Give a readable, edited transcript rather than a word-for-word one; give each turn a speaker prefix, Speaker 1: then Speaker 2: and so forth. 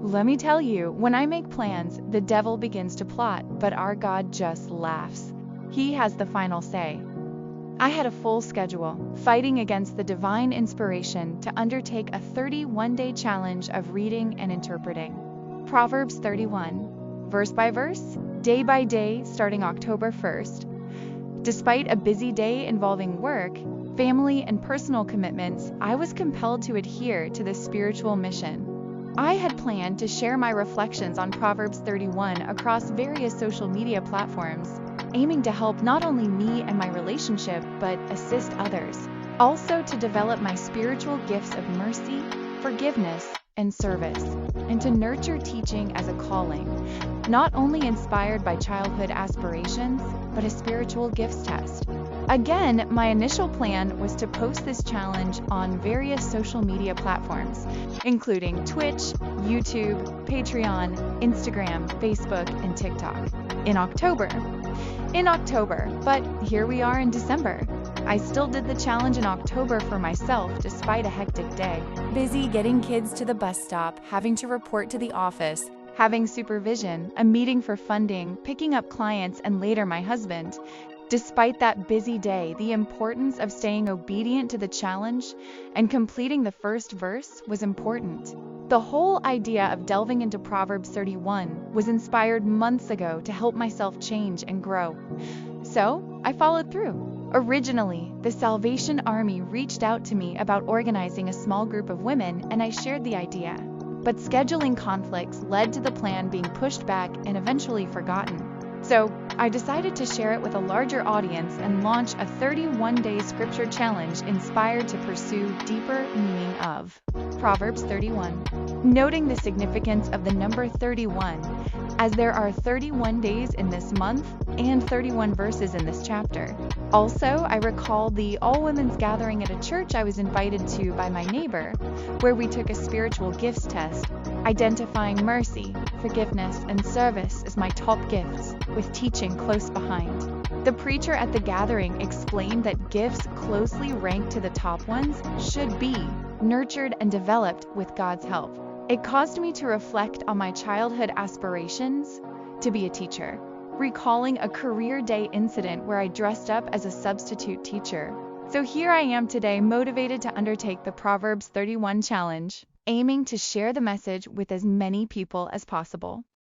Speaker 1: Let me tell you, when I make plans, the devil begins to plot, but our God just laughs. He has the final say. I had a full schedule, fighting against the divine inspiration to undertake a 31-day challenge of reading and interpreting. Proverbs 31, verse by verse, day by day, starting October 1st. Despite a busy day involving work, family, and personal commitments, I was compelled to adhere to this spiritual mission. I had planned to share my reflections on Proverbs 31 across various social media platforms, aiming to help not only me and my relationship, but assist others. Also to develop my spiritual gifts of mercy, forgiveness, and service, and to nurture teaching as a calling, not only inspired by childhood aspirations, but a spiritual gifts test. Again, my initial plan was to post this challenge on various social media platforms, including Twitch, YouTube, Patreon, Instagram, Facebook, and TikTok. In October, but here we are in December. I still did the challenge in October for myself despite a hectic day. Busy getting kids to the bus stop, having to report to the office, having supervision, a meeting for funding, picking up clients, and later my husband. Despite that busy day, the importance of staying obedient to the challenge and completing the first verse was important. The whole idea of delving into Proverbs 31 was inspired months ago to help myself change and grow. So, I followed through. Originally, the Salvation Army reached out to me about organizing a small group of women, and I shared the idea. But scheduling conflicts led to the plan being pushed back and eventually forgotten. So, I decided to share it with a larger audience and launch a 31-day scripture challenge inspired to pursue deeper meaning of Proverbs 31. Noting the significance of the number 31, as there are 31 days in this month and 31 verses in this chapter. Also, I recall the all-women's gathering at a church I was invited to by my neighbor, where we took a spiritual gifts test, identifying mercy, forgiveness, and service as my top gifts, with teaching close behind. The preacher at the gathering explained that gifts closely ranked to the top ones should be nurtured and developed with God's help. It caused me to reflect on my childhood aspirations to be a teacher, recalling a career day incident where I dressed up as a substitute teacher. So here I am today, motivated to undertake the Proverbs 31 challenge, aiming to share the message with as many people as possible.